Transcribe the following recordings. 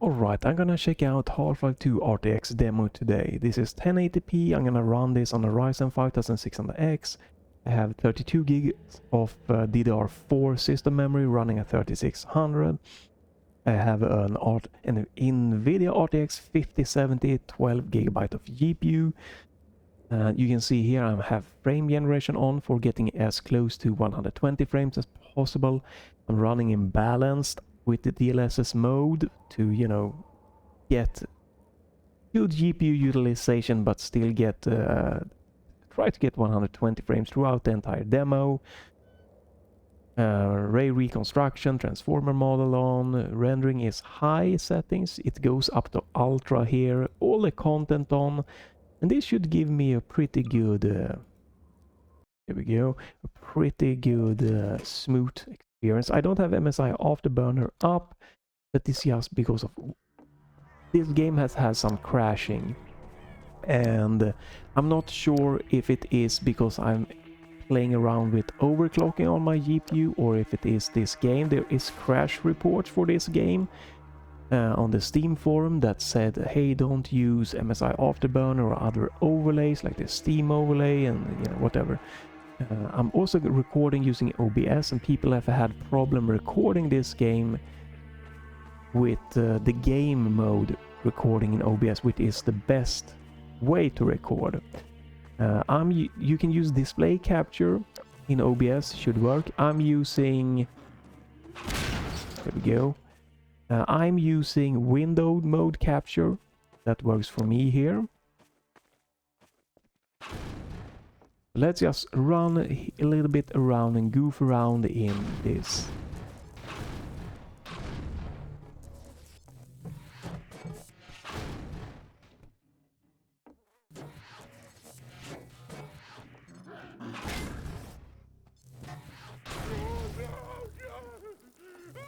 Alright, I'm gonna check out Half-Life 2 RTX demo today. This is 1080p, I'm gonna run this on a Ryzen 5600X. I have 32 gigs of DDR4 system memory running at 3600. I have an Nvidia RTX 5070 12 GB of GPU. You can see here I have frame generation on for getting as close to 120 frames as possible. I'm running in balanced with the DLSS mode to, you know, get good GPU utilization but still get try to get 120 frames throughout the entire demo. Ray reconstruction, transformer model on, rendering is high settings, it goes up to ultra here, all the content on, and this should give me a pretty good here we go, a pretty good smooth experience. I don't have MSI Afterburner up, but this is just because of this game has had some crashing, and I'm not sure if it is because I'm playing around with overclocking on my GPU or if it is this game. There is crash reports for this game on the Steam forum that said, hey, don't use MSI Afterburner or other overlays like the Steam overlay and, you know, whatever. I'm also recording using OBS, and people have had problem recording this game with the game mode recording in OBS, which is the best way to record. You can use display capture in OBS, should work. I'm using, there we go. I'm using window mode capture. That works for me here. Let's just run a little bit around and goof around in this.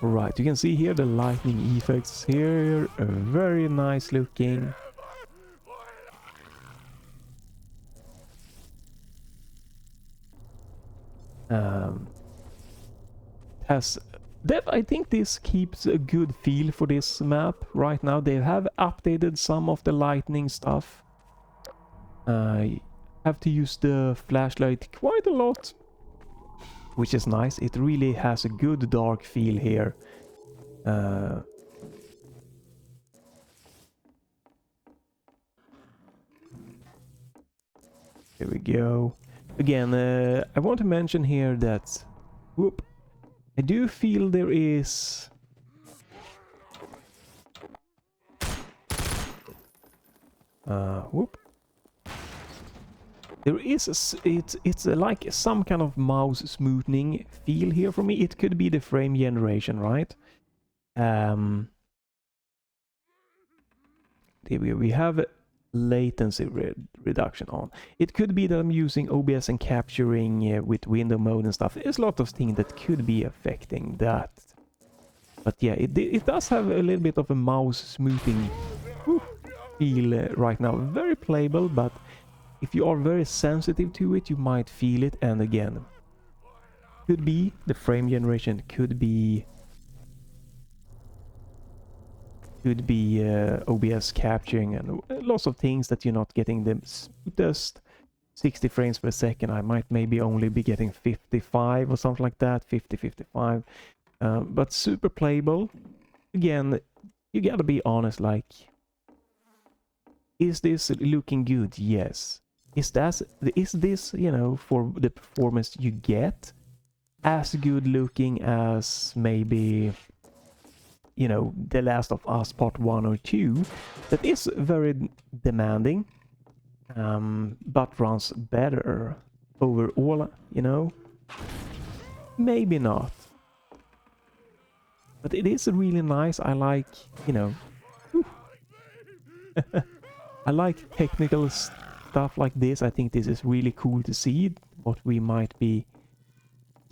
Right, you can see here the lightning effects here, very nice looking. I think this keeps a good feel for this map right now. They have updated some of the lightning stuff. I have to use the flashlight quite a lot, which is nice. It really has a good dark feel here. Here we go. Again, I want to mention here that I do feel there is there is it's like some kind of mouse smoothing feel here for me. It could be the frame generation, right? We have latency reduction on. It could be that I'm using OBS and capturing with window mode and stuff. There's a lot of things that could be affecting that. But yeah, it does have a little bit of a mouse smoothing feel right now. Very playable, but if you are very sensitive to it, you might feel it. And again, could be the frame generation, could be OBS capturing, and lots of things that you're not getting the smoothest 60 frames per second. I might maybe only be getting 55 or something like that, 50, 55. But super playable. Again, you gotta be honest, like, is this looking good? Yes. Is this, you know, for the performance you get, as good looking as maybe, you know, The Last of Us Part 1 or 2, that is very demanding, but runs better overall, you know? Maybe not. But it is really nice. I like, you know, I like technical stuff like this. I think this is really cool to see what we might be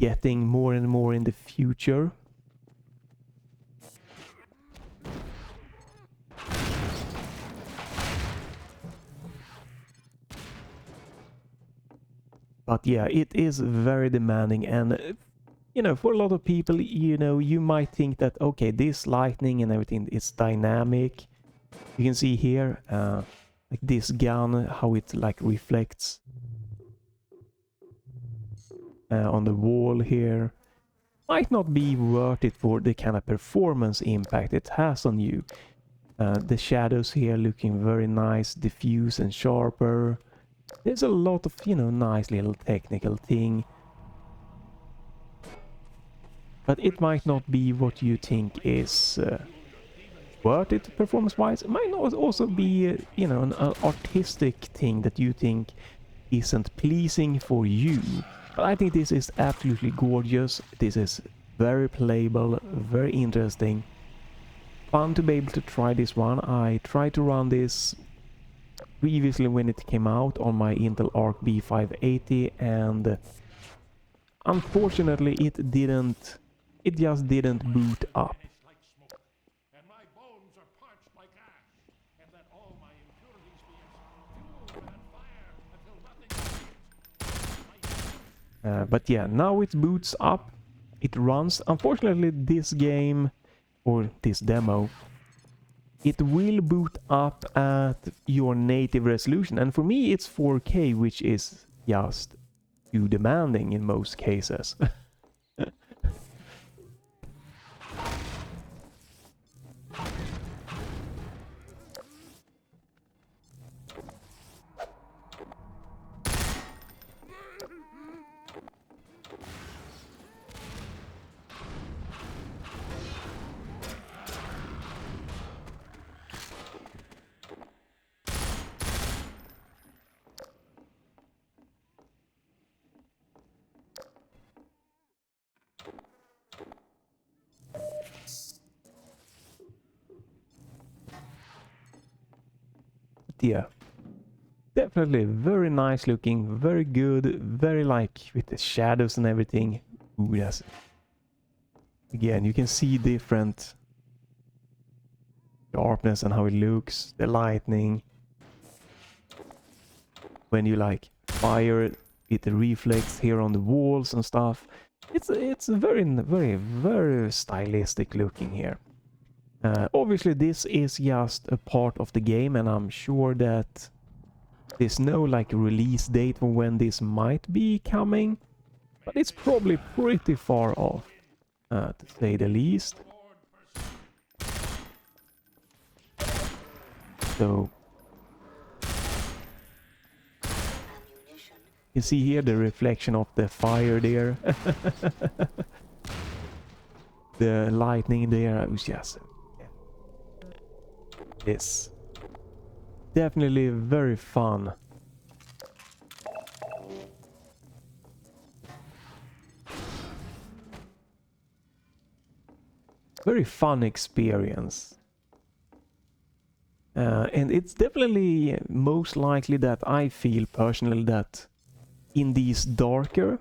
getting more and more in the future. But yeah, it is very demanding, and you know, for a lot of people, you know, you might think that, okay, this lightning and everything is dynamic. You can see here, like this gun, how it like reflects on the wall here. Might not be worth it for the kind of performance impact it has on you. The shadows here looking very nice, diffuse and sharper. There's a lot of, you know, nice little technical thing. But it might not be what you think is worth it performance-wise. It might not also be, you know, an artistic thing that you think isn't pleasing for you. But I think this is absolutely gorgeous. This is very playable, very interesting. Fun to be able to try this one. I tried to run this previously when it came out on my Intel Arc B580, and unfortunately it just didn't boot up. But yeah, now it boots up, it runs. Unfortunately, this game, or this demo, it will boot up at your native resolution. And for me, it's 4K, which is just too demanding in most cases. Yeah, definitely very nice looking, very good, very like with the shadows and everything. Ooh, yes. Again, you can see different sharpness and how it looks, the lightning. When you like fire it reflects here on the walls and stuff. It's very stylistic looking here. Obviously this is just a part of the game, and I'm sure that there's no like release date for when this might be coming, but it's probably pretty far off, to say the least. So you see here the reflection of the fire there. The lightning there was just this. Definitely very fun. Very fun experience. And it's definitely most likely that I feel personally that in these darker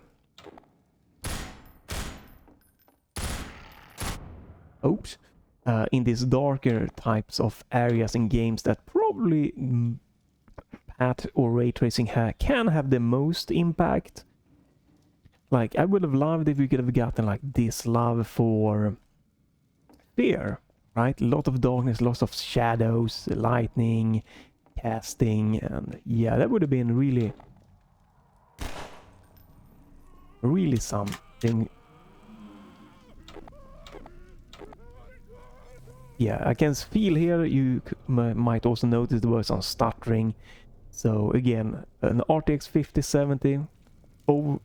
in these darker types of areas in games that probably PAT or ray tracing can have the most impact. Like, I would have loved if we could have gotten like this love for Fear, right? A lot of darkness, lots of shadows, lightning, casting, and yeah, that would have been really something. Yeah, I can feel here, you might also notice there was some stuttering. So again, an RTX 5070. Oh,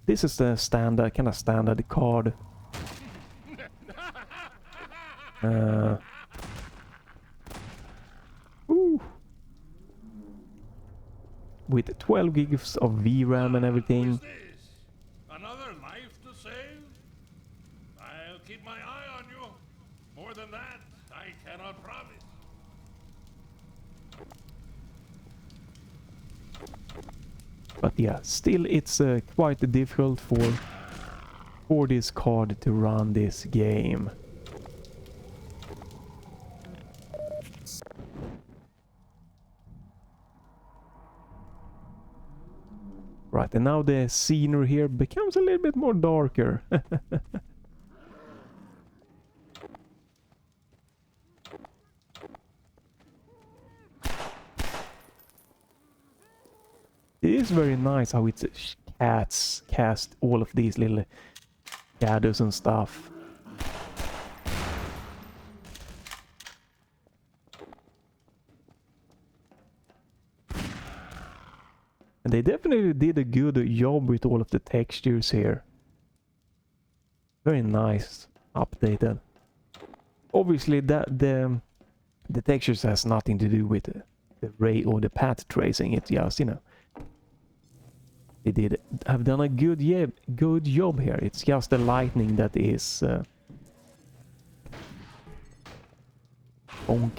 this is the standard, kind of standard card. With 12 gigs of VRAM and everything. Another life to save? I'll keep my eye on you. More than that, I cannot promise. But yeah, still it's quite difficult for this card to run this game. Right, and now the scenery here becomes a little bit more darker. It is very nice how it cast all of these little shadows and stuff. And they definitely did a good job with all of the textures here. Very nice, updated. Obviously the textures has nothing to do with the ray or the path tracing. It's just, you know, they have done a good job here. It's just the lightning that is bonk.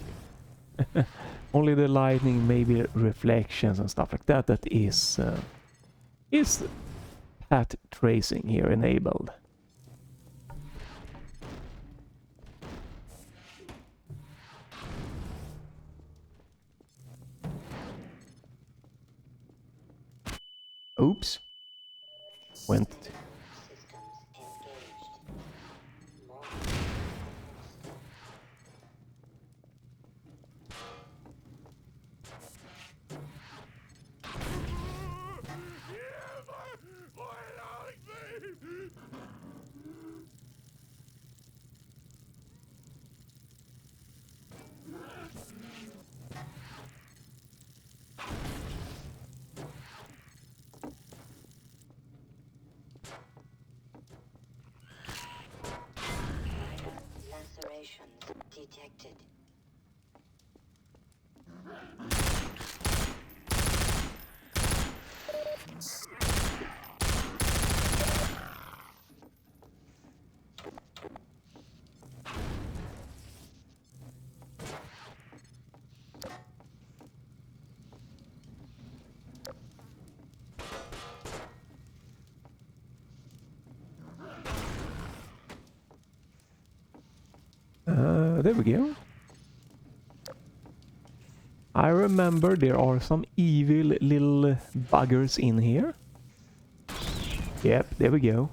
Only the lightning, maybe reflections and stuff like that, that is path tracing here enabled. Oops. Went. Detected. There we go. I remember there are some evil little buggers in here. Yep, there we go.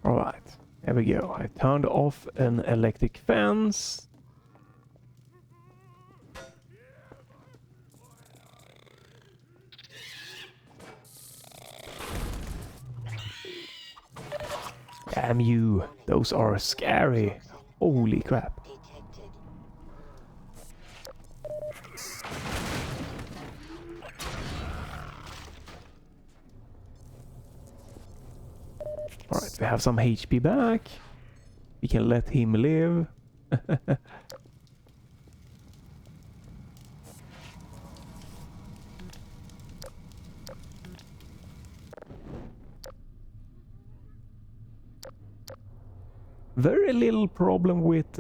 Alright, there we go. I turned off an electric fence. Damn you, those are scary. Holy crap. Alright, we have some HP back. We can let him live. Very little problem with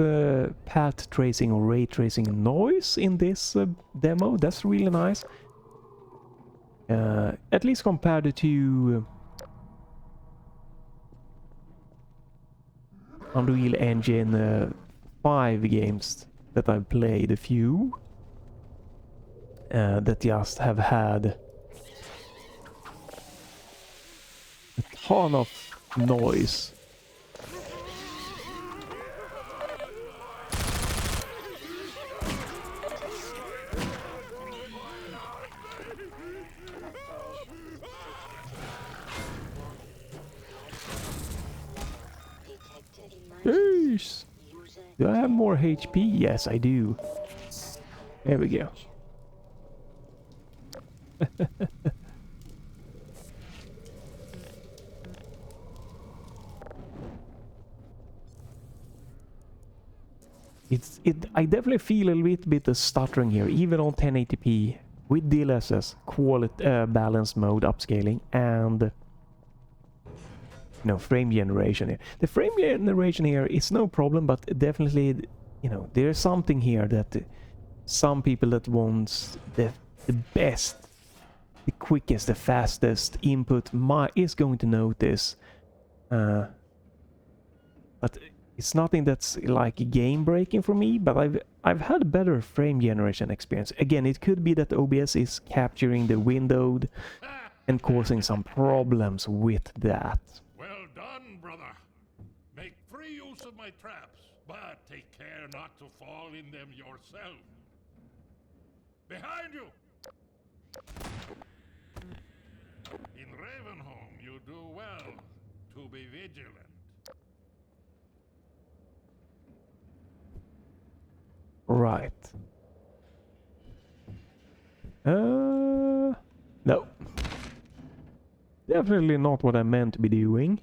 path tracing or ray tracing noise in this demo. That's really nice. At least compared to Unreal Engine 5 games that I've played, a few that just have had a ton of noise. Jeez. Do I have more HP? Yes, I do. There we go. I definitely feel a little bit of stuttering here, even on 1080p with DLSS, quality balance mode upscaling, and frame generation here. The frame generation here is no problem, but definitely, there's something here that some people that wants the best the quickest, the fastest input is going to notice. But it's nothing that's like game breaking for me, but I've had better frame generation experience. Again, it could be that OBS is capturing the windowed and causing some problems with that. Well done, brother. Make free use of my traps, but take care not to fall in them yourself. Behind you! In Ravenholm, you do well to be vigilant. Right. No. Definitely not what I meant to be doing.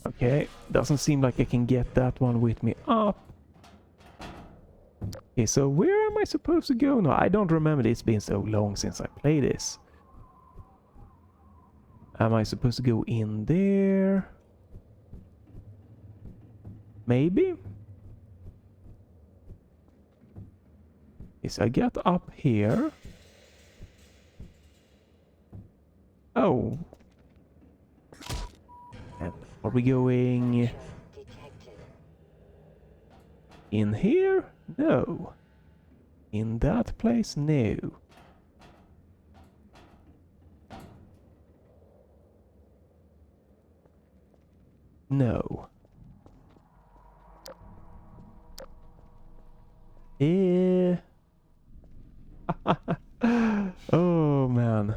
Okay, doesn't seem like I can get that one with me up. Okay, so where am I supposed to go now? I don't remember, it's been so long since I played this. Am I supposed to go in there? Maybe? Okay, so I get up here. Oh. And are we going in here? No. In that place? No. No. Oh man.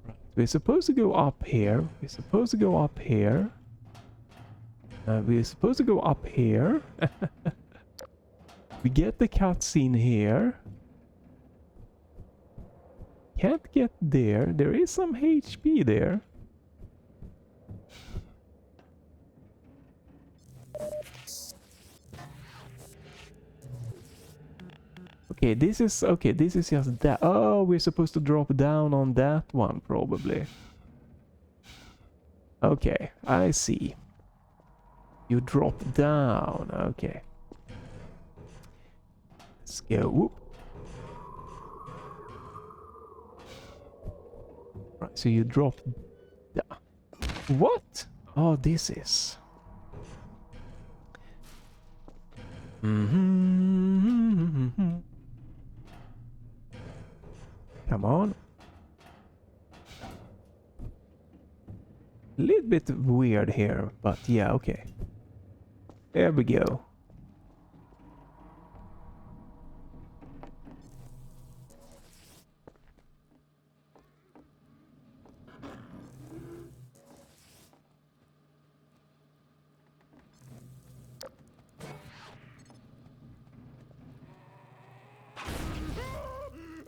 Right. We're supposed to go up here. We're supposed to go up here. We're supposed to go up here. We get the cutscene here. Can't get there. There is some HP there. Okay, this is just that. Oh, we're supposed to drop down on that one probably. Okay, I see. You drop down. Okay. Let's go. Whoop. Right, so you drop down. What? Oh, this is. Come on. A little bit weird here, but yeah, okay. There we go.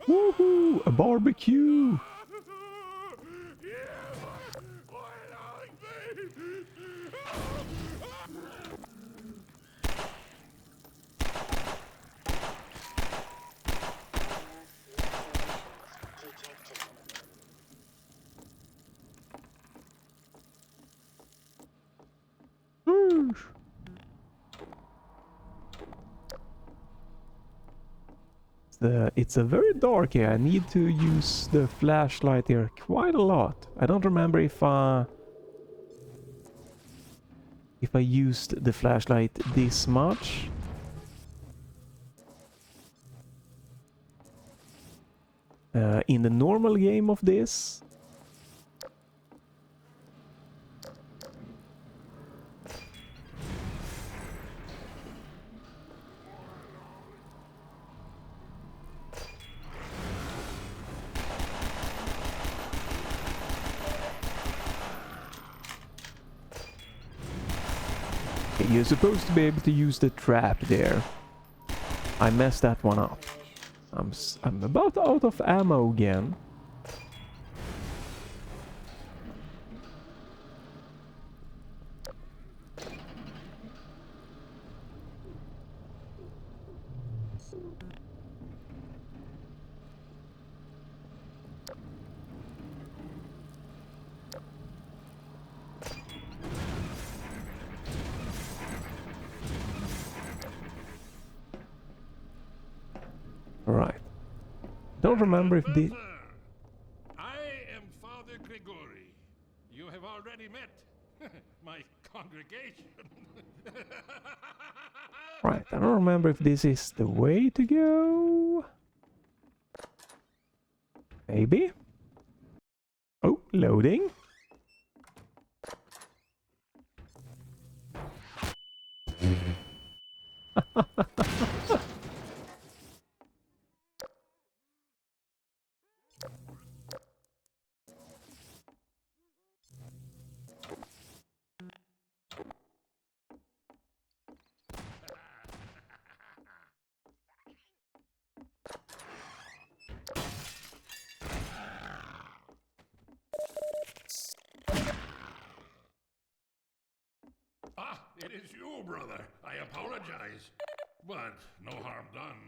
Woohoo! A barbecue! It's a very dark here. I need to use the flashlight here quite a lot. I don't remember if I used the flashlight this much. In the normal game of this. You're supposed to be able to use the trap there. I messed that one up. I'm about out of ammo again. don't remember if the... Better. I am Father Gregory. You have already met my congregation. Right, I don't remember if this is the way to go. Maybe? Oh, loading. Ah, it is you, brother. I apologize. But no harm done.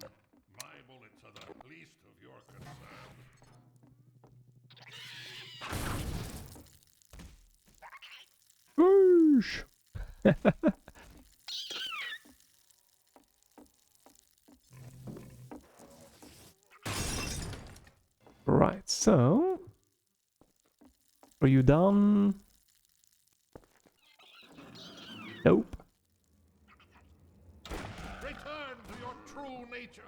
My bullets are the least of your concerns. Whoosh! Right, so... Are you done? Nope. Return to your true nature.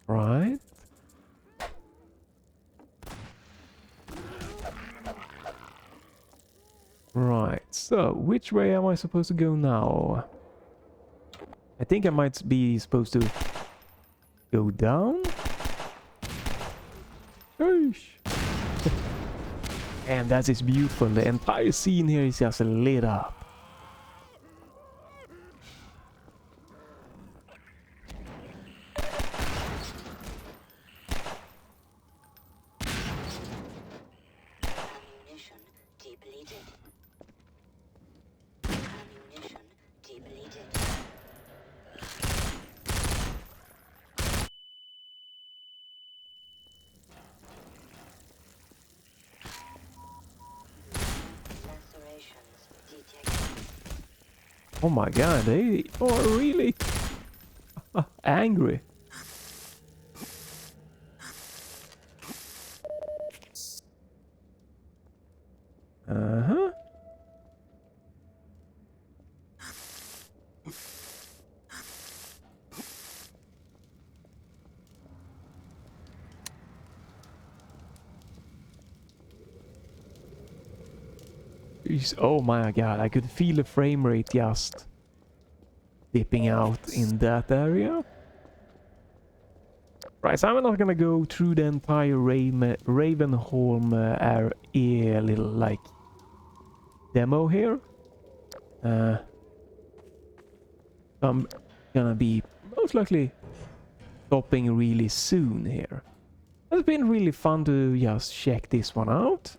Right. Right, so which way am I supposed to go now? I think I might be supposed to go down? Whoosh! And that is beautiful. The entire scene here is just lit up. Ammunition depleted. Ammunition depleted. Lacerations detected. Oh my god, they are really angry. Uh-huh. Oh my god, I could feel the frame rate just dipping out in that area. Right, so I'm not gonna go through the entire Ravenholm little like demo here. I'm gonna be most likely stopping really soon here. It's been really fun to just check this one out.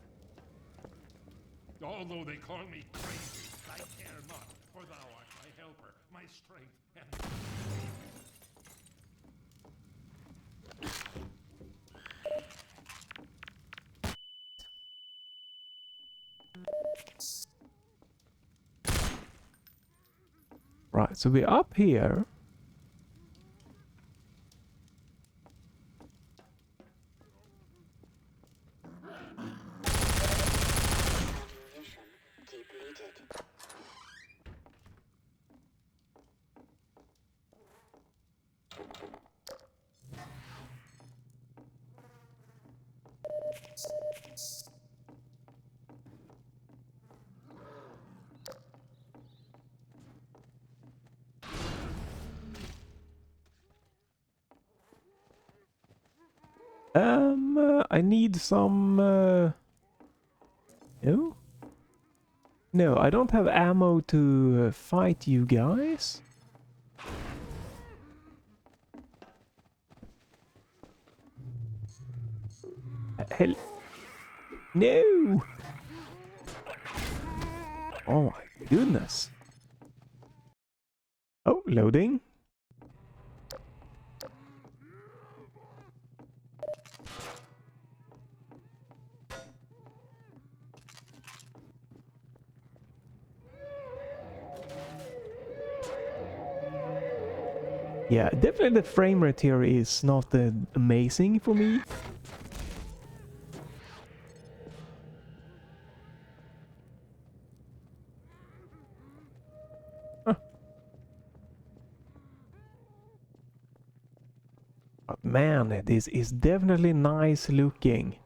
Although they call me crazy, I care not, for thou art my helper, my strength, and Right, so we're up here. Ammunition depleted. I need some... No? No, I don't have ammo to fight you guys. Hell... No! Oh my goodness. Oh, loading. Yeah, definitely the frame rate here is not amazing for me. Huh. But man, this is definitely nice looking.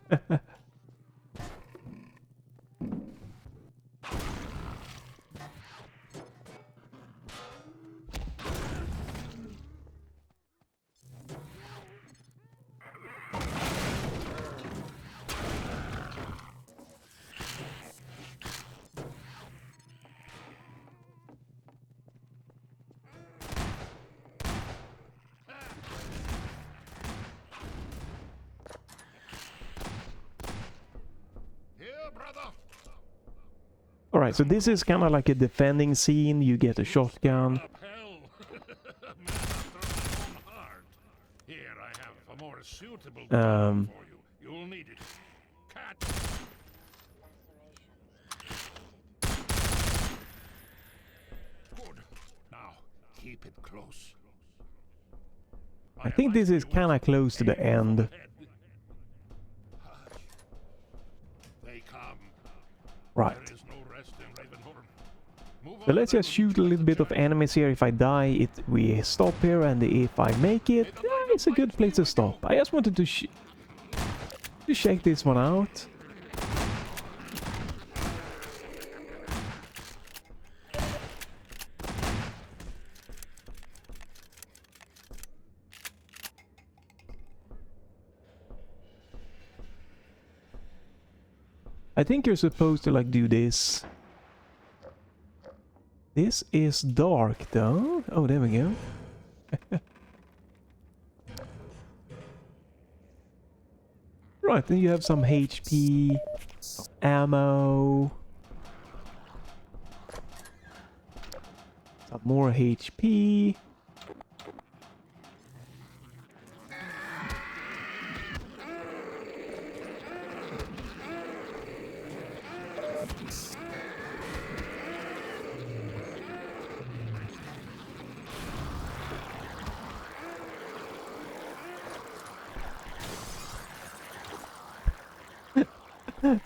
Here, brother. Alright, so this is kind of like a defending scene. You get a shotgun. Up hell. Man after my own heart. Here, I have a more suitable gun for you. You'll need it. Catch. Good. Now, keep it close. I think this is kind of close to the end. They come. Right. There is no rest in Ravenhorn. Move So on let's then. just shoot a little bit of enemies here. If I die, we stop here, and if I make it, yeah, it's a good place to stop. I just wanted to check this one out. I think you're supposed to like do this. This is dark though. Oh, there we go. Right, then you have some HP, ammo, some more HP.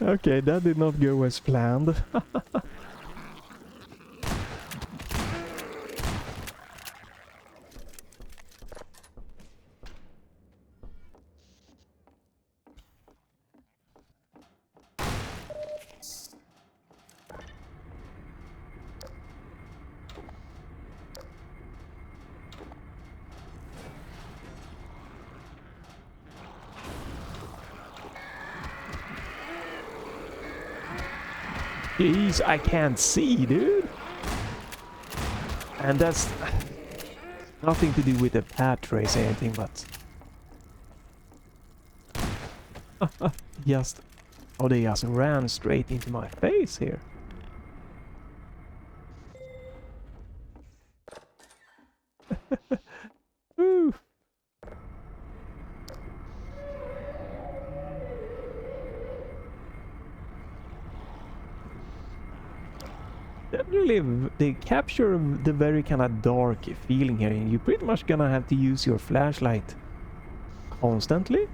Okay, that did not go as planned. Jeez, I can't see, dude. And that's nothing to do with the pad trace or anything, but just oh, they just ran straight into my face here. Woo. Definitely, they capture the very kind of dark feeling here, and you're pretty much gonna have to use your flashlight constantly.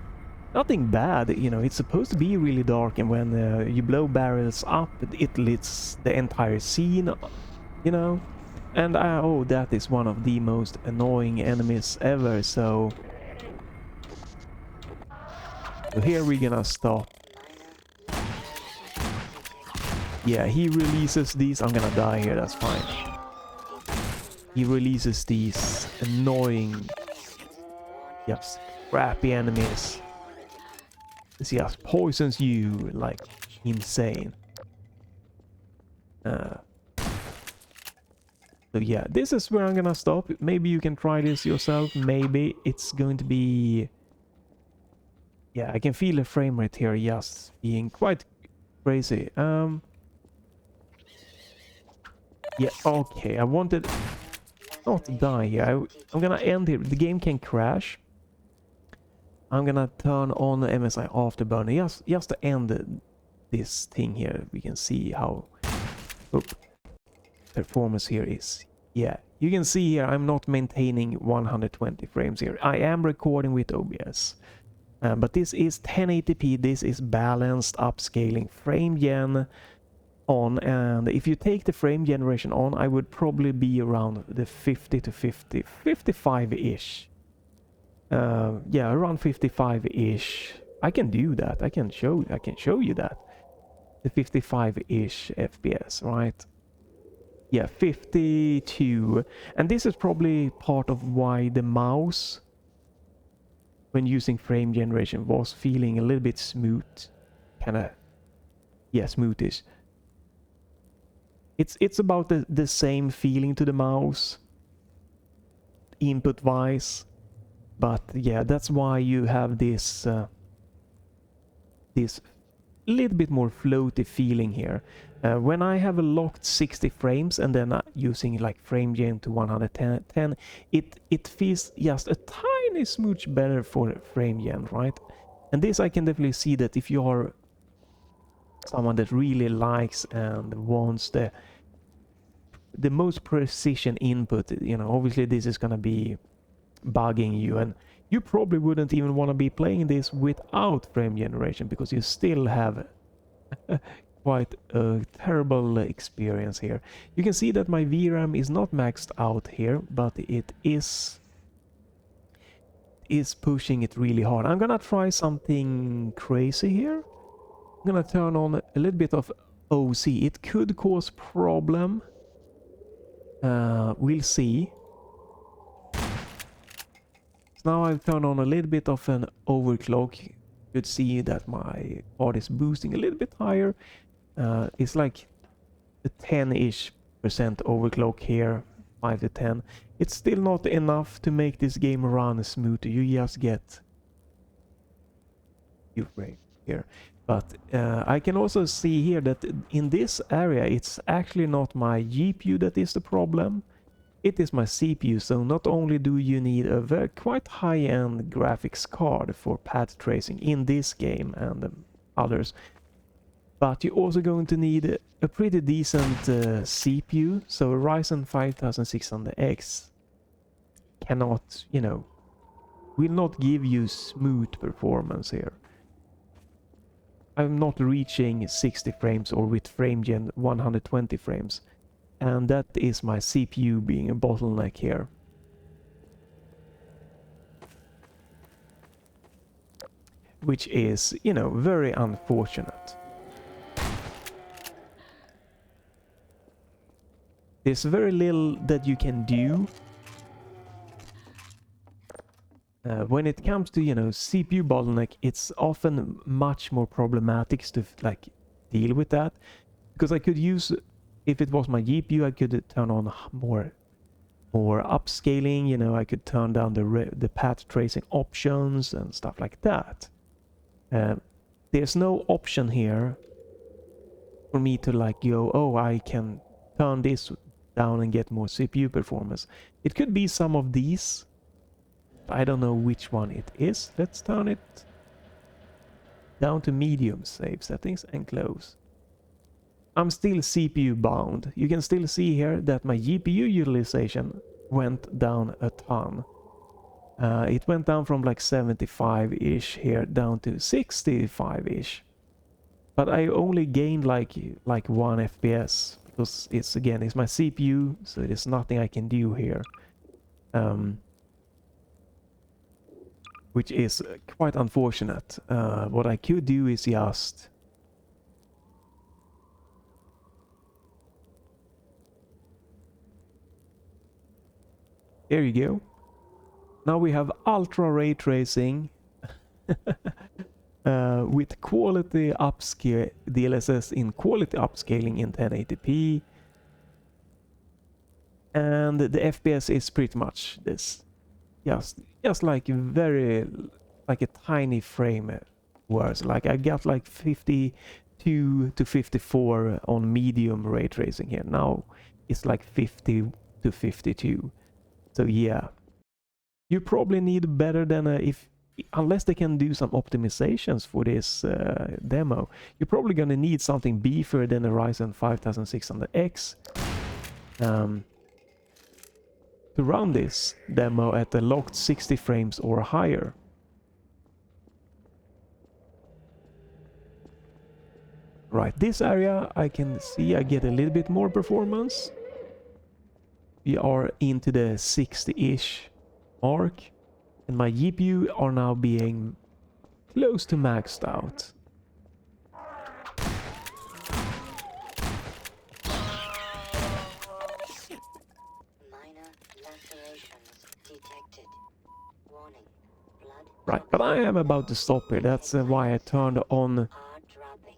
Nothing bad, you know, it's supposed to be really dark, and when you blow barrels up, it lights the entire scene, you know. And oh, that is one of the most annoying enemies ever, so here we're gonna stop. Yeah, he releases these. I'm gonna die here, that's fine. He releases these annoying, just crappy enemies. This just poisons you like insane. So yeah, this is where I'm gonna stop. Maybe you can try this yourself. Maybe it's going to be... Yeah, I can feel the frame rate here just being quite crazy. Yeah, okay, I wanted not to die here. I'm gonna end here. The game can crash. I'm gonna turn on the MSI Afterburner just to end this thing here. We can see how performance here is. Yeah, you can see here I'm not maintaining 120 frames here. I am recording with OBS. But this is 1080p, this is balanced upscaling frame gen on, and if you take the frame generation on, I would probably be around the 50 to 50, 55-ish. Yeah, around 55-ish. I can do that. I can show you that. The 55-ish FPS, right? Yeah, 52. And this is probably part of why the mouse, when using frame generation, was feeling a little bit smooth. Kinda, yeah, smoothish. It's about the same feeling to the mouse, input-wise. But yeah, that's why you have this this little bit more floaty feeling here. When I have a locked 60 frames and then using like frame gen to 110, it feels just a tiny smooch better for frame gen, right? And this I can definitely see that if you are someone that really likes and wants the most precision input, you know, obviously this is gonna be bugging you, and you probably wouldn't even want to be playing this without frame generation because you still have quite a terrible experience here. You can see that my VRAM is not maxed out here, but it is pushing it really hard. I'm gonna try something crazy here. I'm gonna turn on a little bit of OC. It could cause problem. We'll see. So now I've turned on a little bit of an overclock. You could see that my card is boosting a little bit higher. It's like the 10-ish% overclock here, 5 to 10. It's still not enough to make this game run smoother. You just get few frames here. But I can also see here that in this area, it's actually not my GPU that is the problem. It is my CPU, so not only do you need a very quite high-end graphics card for path tracing in this game and others, but you're also going to need a pretty decent CPU, so a Ryzen 5600X cannot, you know, will not give you smooth performance here. I'm not reaching 60 frames or with frame gen 120 frames. And that is my CPU being a bottleneck here. Which is, you know, very unfortunate. There's very little that you can do when it comes to, you know, CPU bottleneck. It's often much more problematic to like deal with that, because I could use, if it was my GPU, I could turn on more upscaling, you know, I could turn down the path tracing options and stuff like that. There's no option here for me to like go, oh, I can turn this down and get more CPU performance. It could be some of these. I don't know which one it is. Let's turn it down to medium, save settings and close. I'm still CPU bound. You can still see here that my GPU utilization went down a ton. It went down from like 75-ish here down to 65-ish. But I only gained like 1 FPS because it's my CPU, so there's nothing I can do here. Which is quite unfortunate. What I could do is just there you go. Now we have ultra ray tracing with quality upscale DLSS in quality upscaling in 1080p, and the FPS is pretty much this, just like very like a tiny frame worse. Like I got like 52 to 54 on medium ray tracing here. Now it's like 50 to 52. So yeah, you probably need better than unless they can do some optimizations for this demo, you're probably gonna need something beefier than a Ryzen 5600X. to run this demo at the locked 60 frames or higher. Right, this area I can see I get a little bit more performance. We are into the 60-ish mark, and my GPU are now being close to maxed out. Minor lacerations detected. Warning. Blood Right, but I am about to stop here. That's why I turned on are dropping.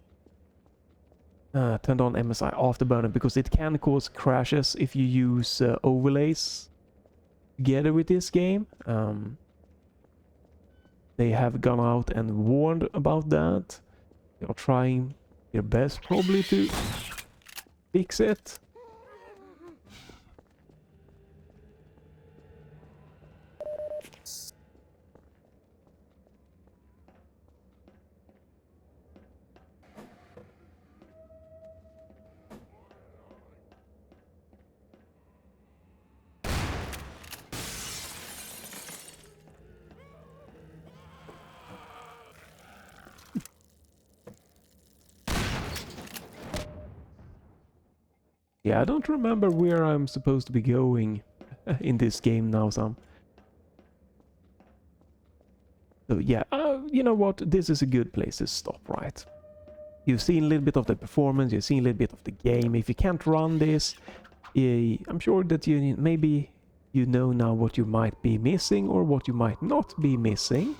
MSI Afterburner, because it can cause crashes if you use overlays together with this game. They have gone out and warned about that. They are trying their best probably to fix it. Yeah, I don't remember where I'm supposed to be going in this game now, Sam. So yeah, you know what? This is a good place to stop, right? You've seen a little bit of the performance, you've seen a little bit of the game. If you can't run this, I'm sure that maybe you know now what you might be missing or what you might not be missing.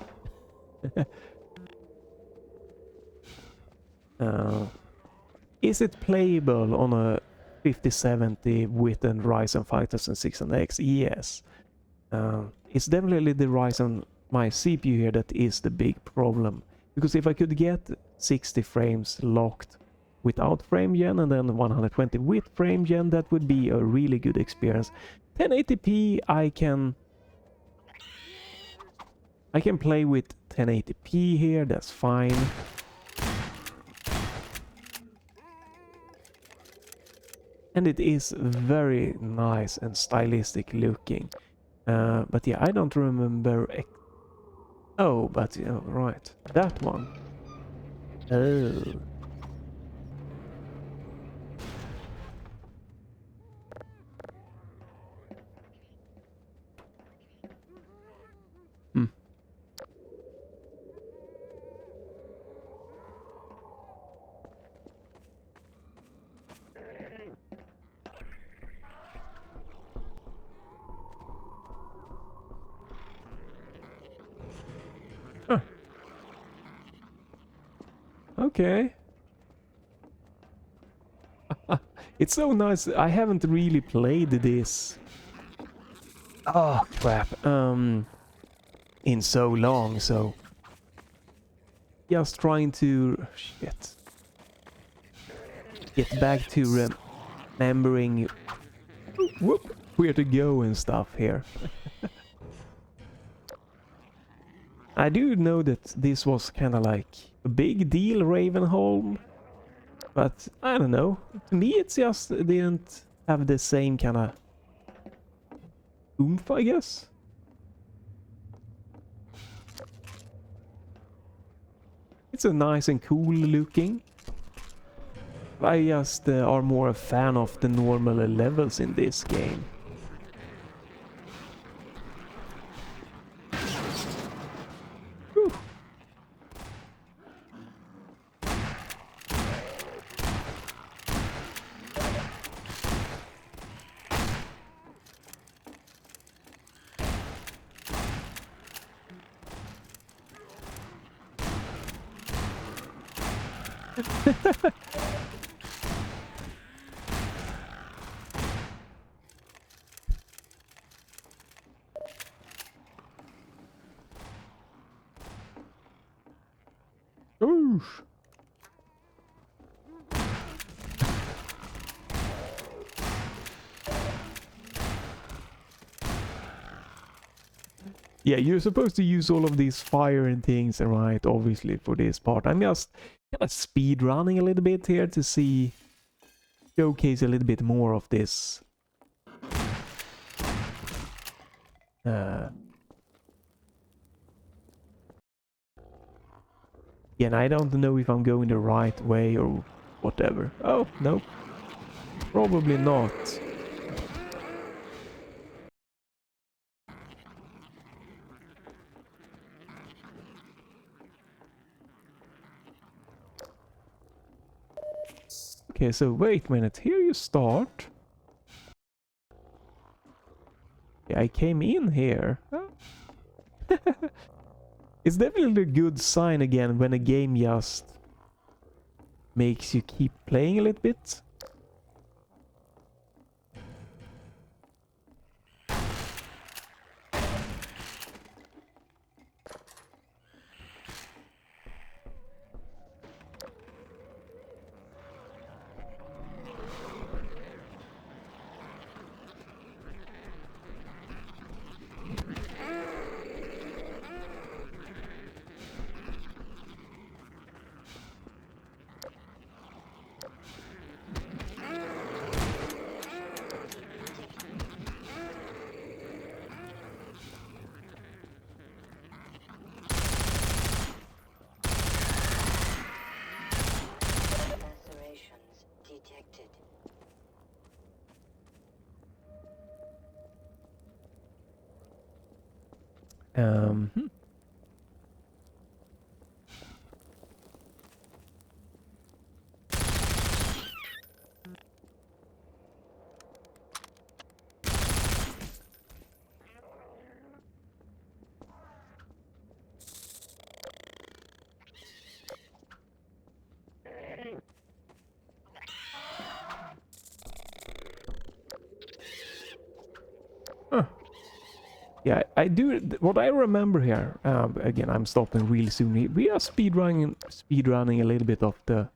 Is it playable on a 5070 with a Ryzen 5600X? Yes. It's definitely the Ryzen, my CPU here, that is the big problem. Because if I could get 60 frames locked without frame gen and then 120 with frame gen, that would be a really good experience. 1080p I can play with 1080p here, that's fine. And it is very nice and stylistic looking. But yeah, I don't remember... Oh, but yeah, right. That one. Oh. Hmm. Huh. Okay. It's so nice. I haven't really played this. Oh crap. In so long, so just trying to get back to remembering where to go and stuff here. I do know that this was kind of like a big deal, Ravenholm, but I don't know. To me, it just didn't have the same kind of oomph, I guess. It's a nice and cool looking. I just are more a fan of the normal levels in this game. Whew. Oof. Yeah, you're supposed to use all of these fire and things, right? Obviously, for this part. I'm just kind of speed running a little bit here to showcase a little bit more of this. Yeah, and I don't know if I'm going the right way or whatever. Oh, no. Probably not. Okay, so wait a minute. Here you start. Yeah, I came in here. Oh. It's definitely a good sign again when a game just makes you keep playing a little bit. Lacerations detected. Hmm. Huh. Yeah, I do. What I remember here, again, I'm stopping really soon. We are speedrunning a little bit of the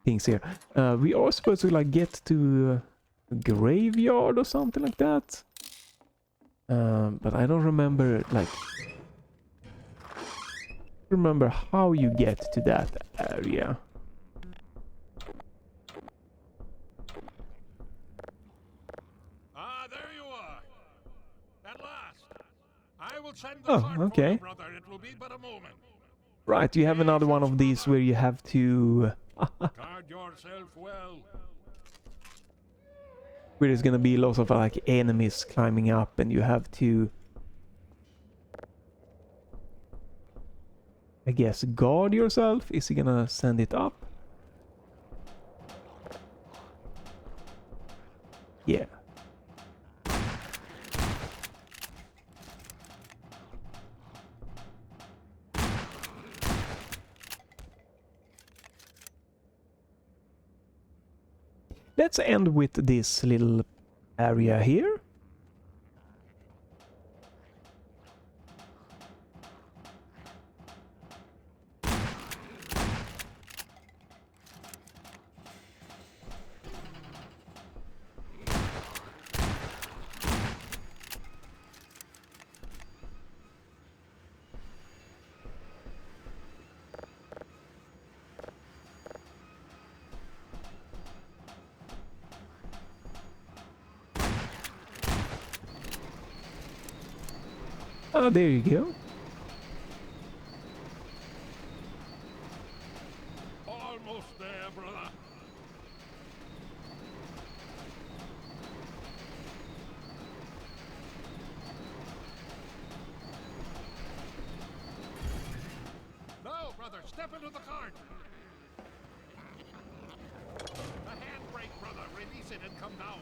things here. We are supposed to like get to a graveyard or something like that. But I don't remember remember how you get to that area. Ah, there you are. At last. I will send the Oh, cart for you, okay. brother. It will be but a moment. Right, you have another one of these where you have to Guard yourself well. where there's gonna be lots of like enemies climbing up and you have to, I guess, guard yourself. Is he gonna send it up? Yeah. Let's end with this little area here. Ah, there you go. Almost there, brother. No, brother, step into the cart. The handbrake, brother. Release it and come down.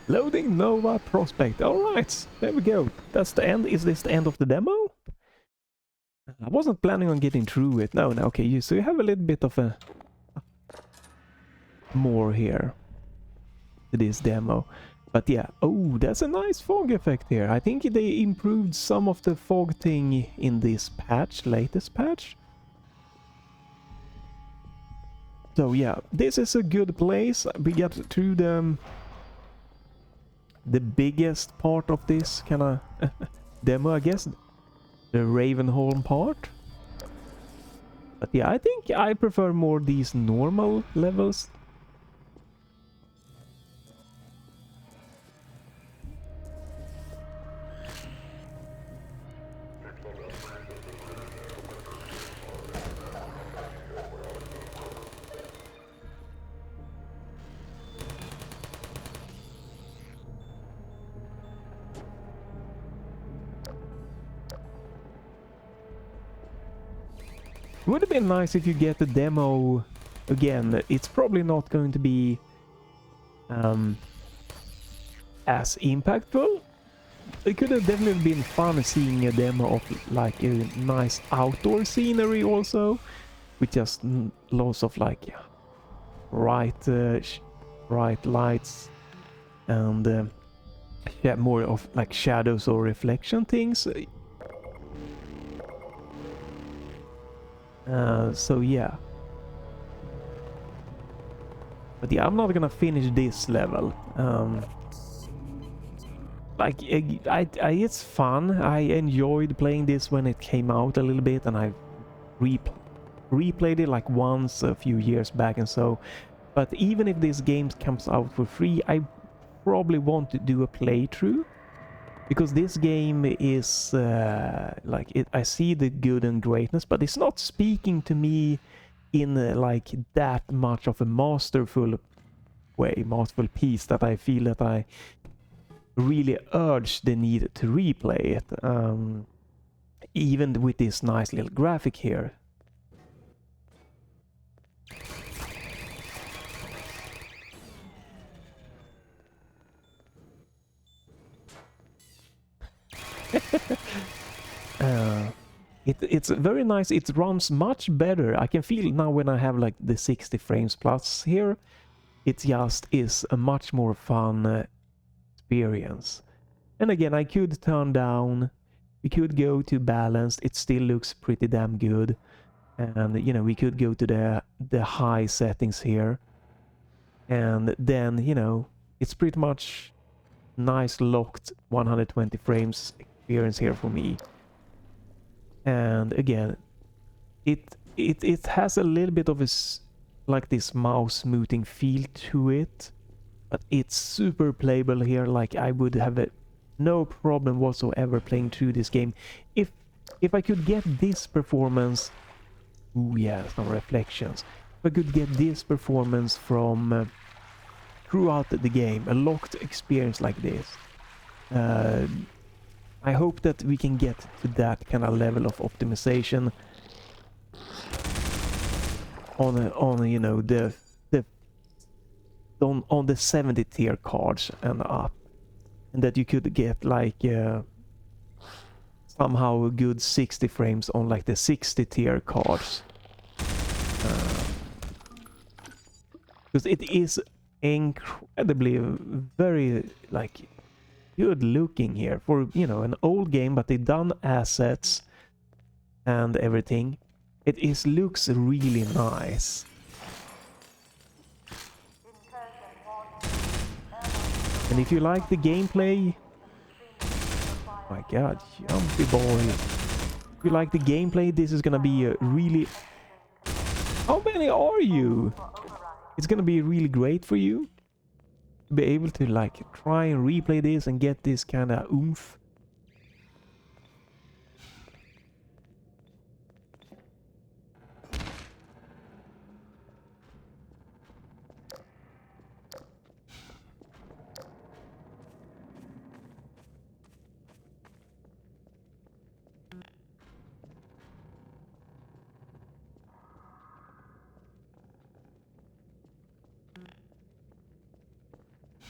Loading Nova Prospect. Alright, there we go. That's the end. Is this the end of the demo? I wasn't planning on getting through it. No, okay, so you have a little bit of a more here to this demo. But yeah, oh, that's a nice fog effect here. I think they improved some of the fog thing in this patch, latest patch. So yeah, this is a good place. We got through the biggest part of this kind of demo, I guess. The Ravenholm part. But yeah, I think I prefer more these normal levels. It would have been nice if you get the demo again. It's probably not going to be as impactful. It could have definitely been fun seeing a demo of like a nice outdoor scenery also, with just lots of like bright lights and yeah, more of like shadows or reflection things. So yeah. But yeah, I'm not gonna finish this level. Like, it's fun. I enjoyed playing this when it came out a little bit, and I replayed it like once a few years back and so. But even if this game comes out for free, I probably want to do a playthrough. Because this game is, I see the good and greatness, but it's not speaking to me in like that much of a masterful piece that I feel that I really urge the need to replay it. Even with this nice little graphic here. It's very nice. It runs much better. I can feel now when I have like the 60 frames plus here. It just is a much more fun experience. And again, I could turn down. We could go to balanced. It still looks pretty damn good. And you know, we could go to the high settings here. And then, you know, it's pretty much nice locked 120 frames experience here for me. And again, it has a little bit of a like this mouse smoothing feel to it, but it's super playable here. Like I would have no problem whatsoever playing through this game if I could get this performance. Ooh yeah, some reflections. If I could get this performance from throughout the game, a locked experience like this. I hope that we can get to that kind of level of optimization on you know on the 70 tier cards and up, and that you could get like somehow a good 60 frames on like the 60 tier cards, because it is incredibly very like good looking here for, you know, an old game, but they done assets and everything. It looks really nice. And if you like the gameplay, my god, jumpy boy. If you like the gameplay, this is gonna be a really... How many are you? It's gonna be really great for you to be able to like try and replay this and get this kind of oomph.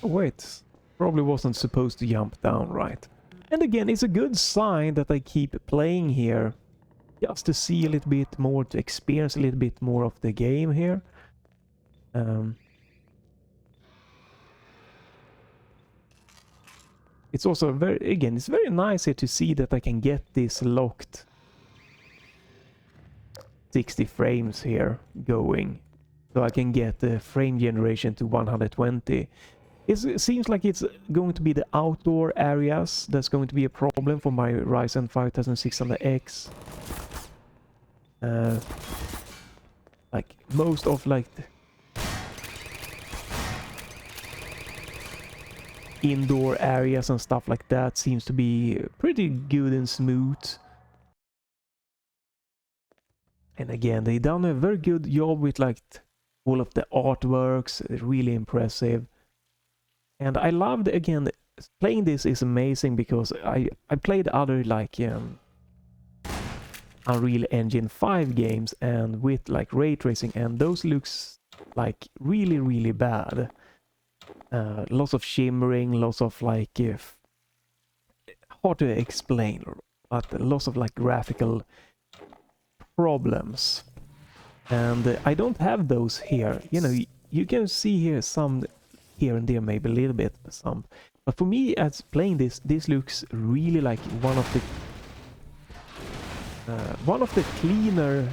Oh, wait, probably wasn't supposed to jump down, right? And again, it's a good sign that I keep playing here, just to see a little bit more, to experience a little bit more of the game here. It's also it's very nice here to see that I can get this locked 60 frames here going, so I can get the frame generation to 120. It seems like it's going to be the outdoor areas that's going to be a problem for my Ryzen 5600X. Like most of like indoor areas and stuff like that seems to be pretty good and smooth. And again, they done a very good job with like all of the artworks, really impressive. And I loved, again, playing this is amazing because I played other like Unreal Engine 5 games and with like ray tracing, and those looks like really bad. Lots of shimmering, lots of like hard to explain, but lots of like graphical problems. And I don't have those here. You know, you can see here some here and there, maybe a little bit, some. But for me, as playing this looks really like one of the cleaner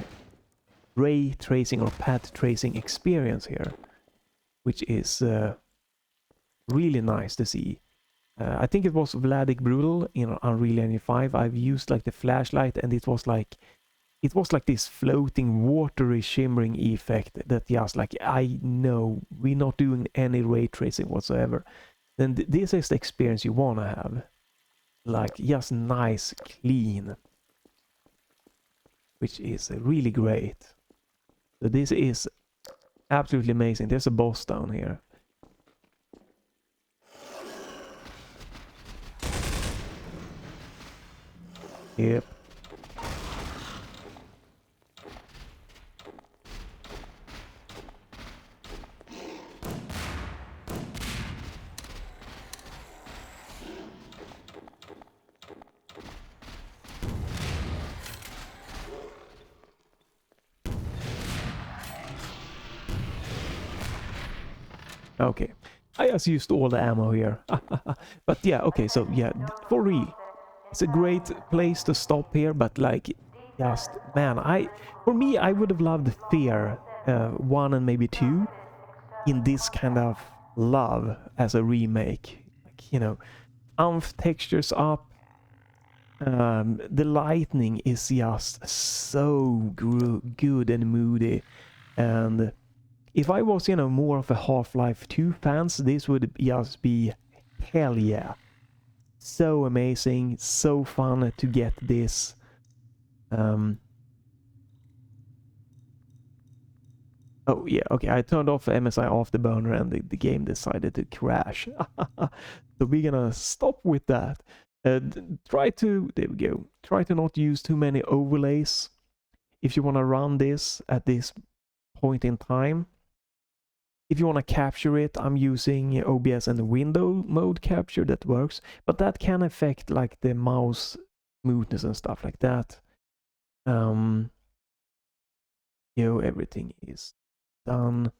ray tracing or path tracing experience here, which is really nice to see. I think it was Vladik Brutal in Unreal Engine 5. I've used like the flashlight, and it was like this floating watery shimmering effect that just like, I know we're not doing any ray tracing whatsoever. Then this is the experience you want to have, like just nice, clean, which is really great. So this is absolutely amazing. There's a boss down here. Yep. Okay, I just used all the ammo here. But yeah, okay, so yeah, for real, it's a great place to stop here, but like, just, man, for me, I would have loved Fear 1 and maybe 2 in this kind of love as a remake. Like, you know, textures up, the lightning is just so good and moody, and if I was, you know, more of a Half-Life 2 fans, this would just be hell yeah. So amazing, so fun to get this. Oh yeah, okay, I turned off MSI Afterburner and the game decided to crash. So we're gonna stop with that. There we go. Try to not use too many overlays if you want to run this at this point in time. If you want to capture it, I'm using OBS and the window mode capture, that works, but that can affect like the mouse smoothness and stuff like that. You know, everything is done,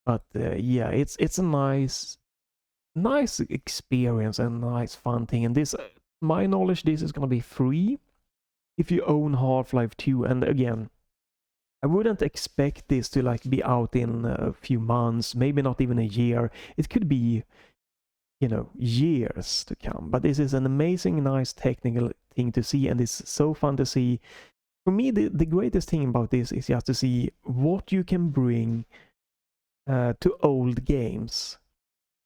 but yeah, it's a nice experience and nice fun thing. And this, my knowledge, this is gonna be free if you own Half-Life 2. And again, I wouldn't expect this to like be out in a few months, maybe not even a year. It could be, you know, years to come. But this is an amazing, nice technical thing to see, and it's so fun to see. For me, the greatest thing about this is just to see what you can bring to old games,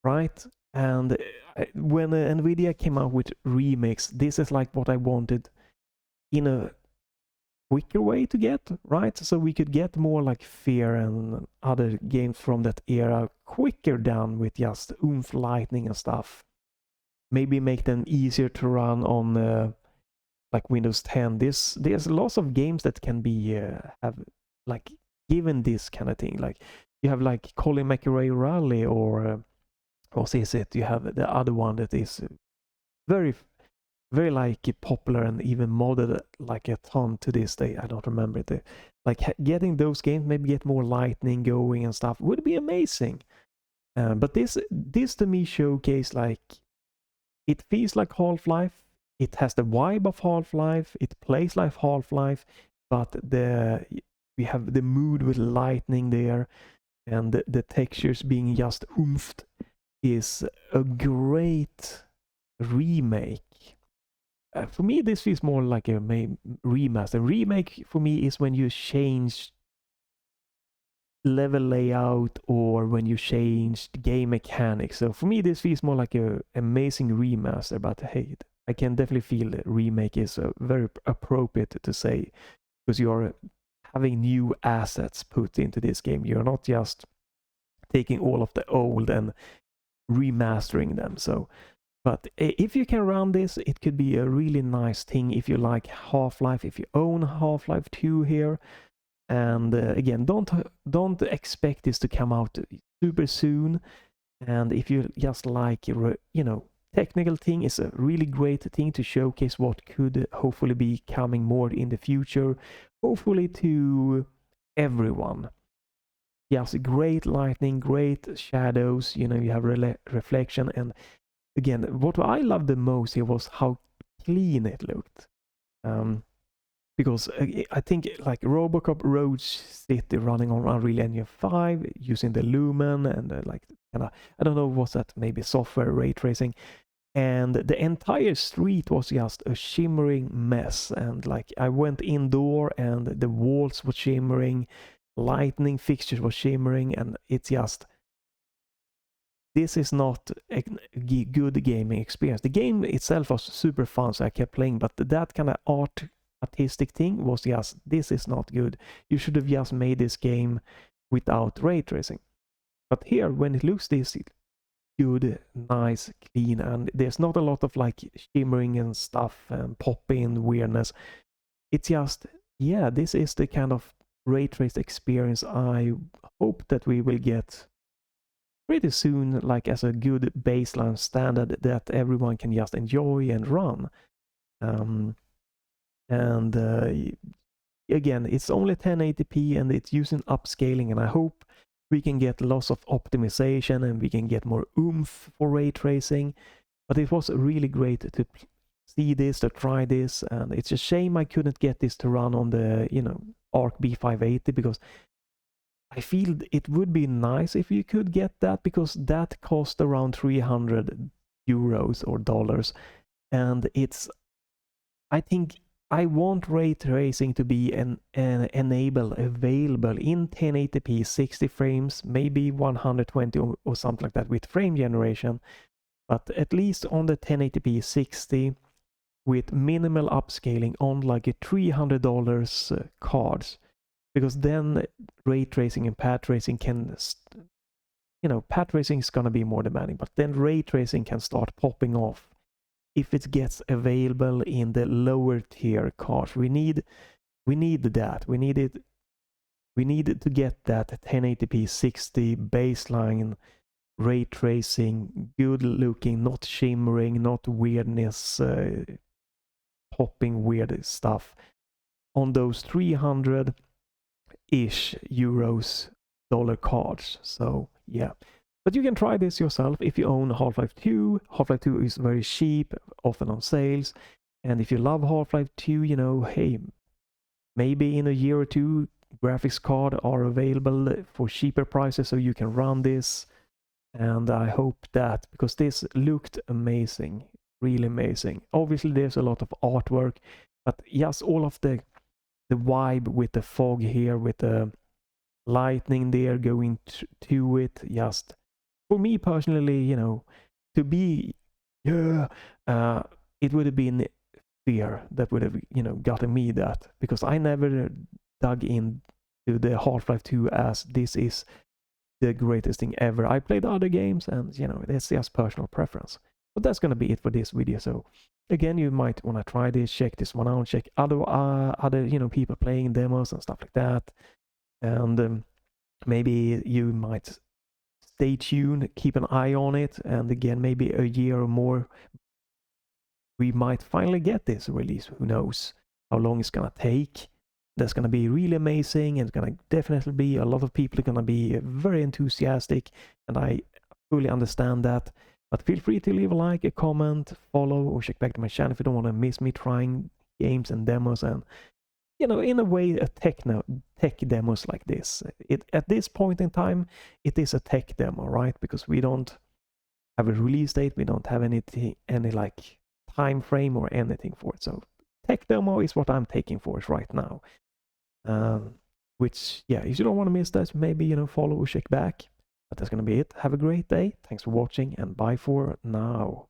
right? And when Nvidia came out with Remix, this is like what I wanted in a quicker way to get, right? So we could get more like Fear and other games from that era quicker down with just oomph lightning and stuff. Maybe make them easier to run on like Windows 10. There's lots of games that can be have like given this kind of thing. Like you have like Colin McRae Rally, or what is it? You have the other one that is very like popular and even modded like a ton to this day. I don't remember it. Like getting those games, maybe get more lightning going and stuff would be amazing. But this to me showcase like, it feels like Half-Life. It has the vibe of Half-Life. It plays like Half-Life, but we have the mood with lightning there, and the textures being just oomphed is a great remake. For me, this feels more like a remaster. Remake for me is when you change level layout or when you change game mechanics. So for me, this feels more like a amazing remaster. But hey, I can definitely feel that remake is very appropriate to say, because you're having new assets put into this game. You're not just taking all of the old and remastering them. So But if you can run this, it could be a really nice thing if you like Half-Life, if you own Half-Life 2 here. And again, don't expect this to come out super soon. And if you just like, technical thing, is a really great thing to showcase what could hopefully be coming more in the future, hopefully to everyone. Yes, great lighting, great shadows, you have reflection. And again, what I loved the most here was how clean it looked. Because I think like Robocop Road City running on Unreal Engine 5 using the Lumen and I don't know what's that, maybe software ray tracing, and the entire street was just a shimmering mess. And like I went indoor and the walls were shimmering, lightning fixtures were shimmering, and it's just, this is not a good gaming experience. The game itself was super fun, so I kept playing, but that kind of artistic thing was just, this is not good. You should have just made this game without ray tracing. But here, when it looks this good, nice, clean, and there's not a lot of like shimmering and stuff and popping weirdness, it's just, yeah, this is the kind of ray traced experience I hope that we will get pretty soon, like as a good baseline standard that everyone can just enjoy and run. Again, it's only 1080p and it's using upscaling, and I hope we can get lots of optimization and we can get more oomph for ray tracing. But it was really great to see this, to try this, and it's a shame I couldn't get this to run on the, Arc B580, because I feel it would be nice if you could get that, because that cost around 300 euros or dollars, and I think I want ray tracing to be available in 1080p 60 frames, maybe 120 or something like that with frame generation, but at least on the 1080p 60 with minimal upscaling on like a $300 cards, because then ray tracing and pad tracing can, pad tracing is gonna be more demanding, but then ray tracing can start popping off if it gets available in the lower tier cards. We need that. We need to get that 1080p 60 baseline ray tracing, good looking, not shimmering, not weirdness, popping weird stuff on those 300-ish euros dollar cards. So yeah. But you can try this yourself if you own Half-Life 2. Half-Life 2 is very cheap, often on sales. And if you love Half-Life 2, hey, maybe in a year or two, graphics cards are available for cheaper prices, so you can run this. And I hope that, because this looked amazing, really amazing. Obviously, there's a lot of artwork, but just all of the vibe with the fog here, with the lightning there going to it, just for me personally, to be, it would have been fear that would have, gotten me that, because I never dug into the Half-Life 2 as this is the greatest thing ever. I played other games and, that's just personal preference. But that's going to be it for this video. So again, you might want to try this, check this one out, check other people playing demos and stuff like that. And maybe you might stay tuned, keep an eye on it, and again, maybe a year or more, we might finally get this release. Who knows how long it's gonna take. That's gonna be really amazing, and it's gonna definitely be a lot of people are gonna be very enthusiastic, and I fully understand that. But feel free to leave a like, a comment, follow, or check back to my channel if you don't want to miss me trying games and demos, and in a way, a tech demos like this. At this point in time, it is a tech demo, right? Because we don't have a release date, we don't have any like time frame or anything for it. So tech demo is what I'm taking for it right now. Which, yeah, if you don't want to miss that, maybe, follow or check back. But that's going to be it. Have a great day. Thanks for watching, and bye for now.